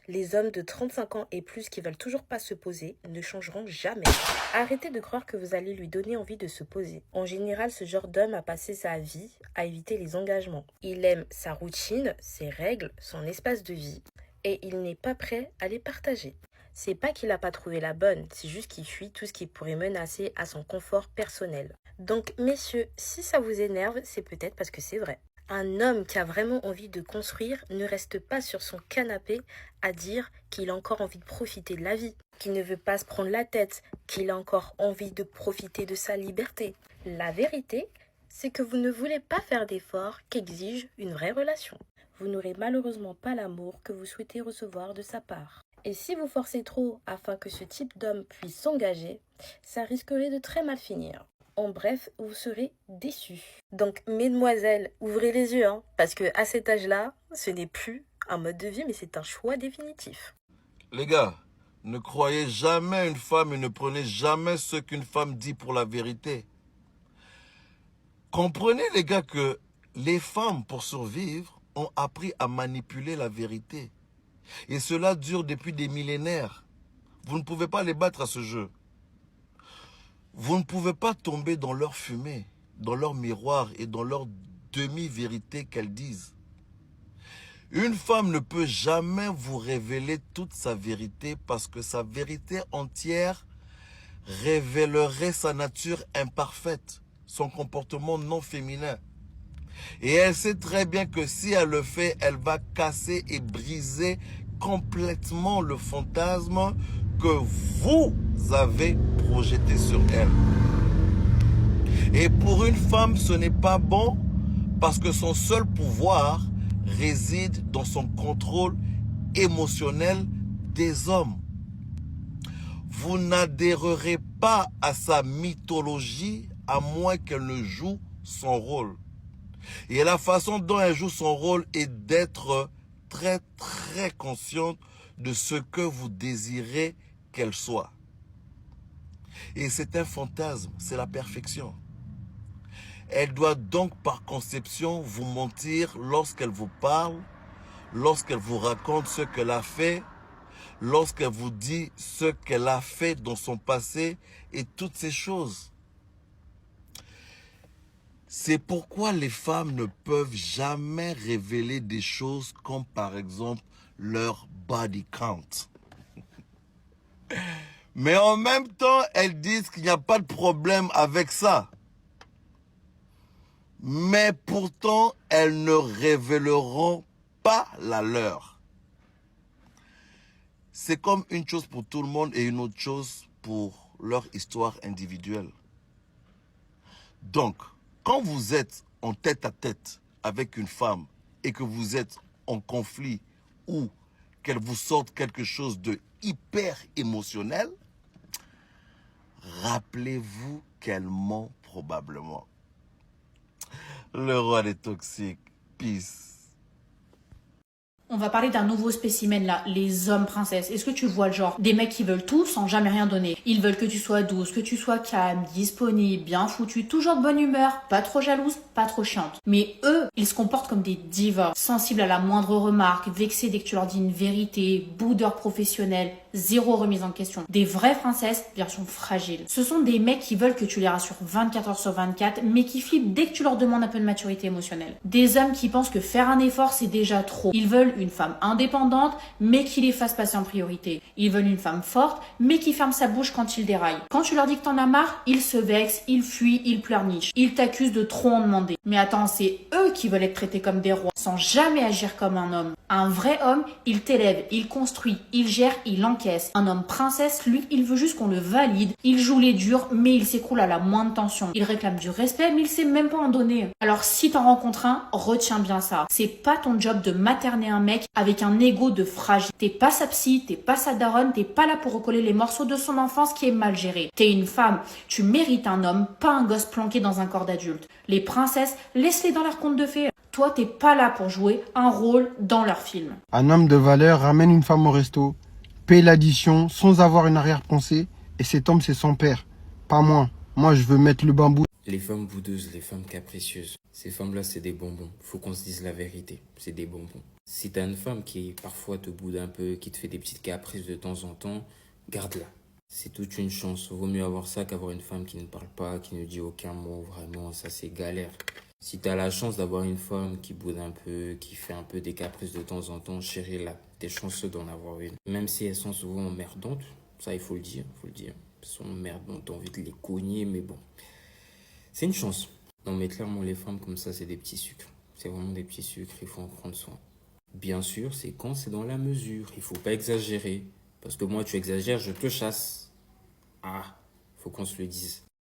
Les hommes de 35 ans et plus qui veulent toujours pas se poser ne changeront jamais. Arrêtez de croire que vous allez lui donner envie de se poser. En général, ce genre d'homme a passé sa vie à éviter les engagements. Il aime sa routine, ses règles, son espace de vie et il n'est pas prêt à les partager. C'est pas qu'il n'a pas trouvé la bonne, c'est juste qu'il fuit tout ce qui pourrait menacer à son confort personnel. Donc, messieurs, si ça vous énerve, c'est peut-être parce que c'est vrai. Un homme qui a vraiment envie de construire ne reste pas sur son canapé à dire qu'il a encore envie de profiter de la vie, qu'il ne veut pas se prendre la tête, qu'il a encore envie de profiter de sa liberté. La vérité, c'est que vous ne voulez pas faire d'efforts qu'exige une vraie relation. Vous n'aurez malheureusement pas l'amour que vous souhaitez recevoir de sa part. Et si vous forcez trop afin que ce type d'homme puisse s'engager, ça risquerait de très mal finir. En bref, vous serez déçus. Donc, mesdemoiselles, ouvrez les yeux, parce que à cet âge-là, ce n'est plus un mode de vie, mais c'est un choix définitif. Les gars, ne croyez jamais une femme et ne prenez jamais ce qu'une femme dit pour la vérité. Comprenez, les gars, que les femmes, pour survivre, ont appris à manipuler la vérité. Et cela dure depuis des millénaires. Vous ne pouvez pas les battre à ce jeu. Vous ne pouvez pas tomber dans leur fumée, dans leur miroir et dans leur demi-vérité qu'elles disent. Une femme ne peut jamais vous révéler toute sa vérité parce que sa vérité entière révélerait sa nature imparfaite, son comportement non féminin. Et elle sait très bien que si elle le fait, elle va casser et briser complètement le fantasme que vous avez projeté sur elle. Et pour une femme, ce n'est pas bon parce que son seul pouvoir réside dans son contrôle émotionnel des hommes. Vous n'adhérerez pas à sa mythologie à moins qu'elle ne joue son rôle. Et la façon dont elle joue son rôle est d'être très très consciente de ce que vous désirez qu'elle soit. Et c'est un fantasme, c'est la perfection. Elle doit donc par conception vous mentir lorsqu'elle vous parle, lorsqu'elle vous raconte ce qu'elle a fait, lorsqu'elle vous dit ce qu'elle a fait dans son passé et toutes ces choses. C'est pourquoi les femmes ne peuvent jamais révéler des choses comme par exemple leur body count. Mais en même temps, elles disent qu'il n'y a pas de problème avec ça. Mais pourtant, elles ne révéleront pas la leur. C'est comme une chose pour tout le monde et une autre chose pour leur histoire individuelle. Donc, quand vous êtes en tête-à-tête avec une femme et que vous êtes en conflit ou qu'elle vous sorte quelque chose de hyper émotionnel, rappelez-vous qu'elle ment probablement. Le roi des toxiques. Peace. On va parler d'un nouveau spécimen là, les hommes princesses. Est-ce que tu vois le genre des mecs qui veulent tout sans jamais rien donner? Ils veulent que tu sois douce, que tu sois calme, disponible, bien foutu, toujours de bonne humeur, pas trop jalouse, pas trop chiante. Mais eux, ils se comportent comme des divas, sensibles à la moindre remarque, vexés dès que tu leur dis une vérité, boudeurs professionnels, zéro remise en question. Des vraies princesses, version fragile. Ce sont des mecs qui veulent que tu les rassures 24 heures sur 24, mais qui flippent dès que tu leur demandes un peu de maturité émotionnelle. Des hommes qui pensent que faire un effort, c'est déjà trop. Ils veulent une femme indépendante, mais qui les fasse passer en priorité. Ils veulent une femme forte, mais qui ferme sa bouche quand ils déraillent. Quand tu leur dis que t'en as marre, ils se vexent, ils fuient, ils pleurnichent. Ils t'accusent de trop en demander. Mais attends, c'est eux qui veulent être traités comme des rois, sans jamais agir comme un homme. Un vrai homme, il t'élève, il construit, il gère, il encaisse. Un homme princesse, lui, il veut juste qu'on le valide. Il joue les durs, mais il s'écroule à la moindre tension. Il réclame du respect, mais il sait même pas en donner. Alors si t'en rencontres un, retiens bien ça. C'est pas ton job de materner un mec avec un ego de fragile. T'es pas sa psy, t'es pas sa daronne, t'es pas là pour recoller les morceaux de son enfance qui est mal géré. T'es une femme, tu mérites un homme, pas un gosse planqué dans un corps d'adulte. Les princesses, laisse-les dans leur conte de fées. Toi, t'es pas là pour jouer un rôle dans leur film. Un homme de valeur ramène une femme au resto, paye l'addition sans avoir une arrière-pensée, et cet homme c'est son père, pas moi. Moi je veux mettre le bambou. Les femmes boudeuses, les femmes capricieuses, ces femmes-là c'est des bonbons. Faut qu'on se dise la vérité, c'est des bonbons. Si t'as une femme qui parfois te boude un peu, qui te fait des petites caprices de temps en temps, garde-la. C'est toute une chance. Vaut mieux avoir ça qu'avoir une femme qui ne parle pas, qui ne dit aucun mot. Vraiment, ça c'est galère. Si t'as la chance d'avoir une femme qui boude un peu, qui fait un peu des caprices de temps en temps, chérie-la. T'es chanceux d'en avoir une. Même si elles sont souvent emmerdantes, ça il faut le dire, Elles sont emmerdantes, t'as envie de les cogner, mais bon. C'est une chance. Non mais clairement, les femmes comme ça, c'est des petits sucres. C'est vraiment des petits sucres, il faut en prendre soin. Bien sûr, c'est quand c'est dans la mesure. Il faut pas exagérer. Parce que moi, tu exagères, je te chasse. Ah, faut qu'on se le dise.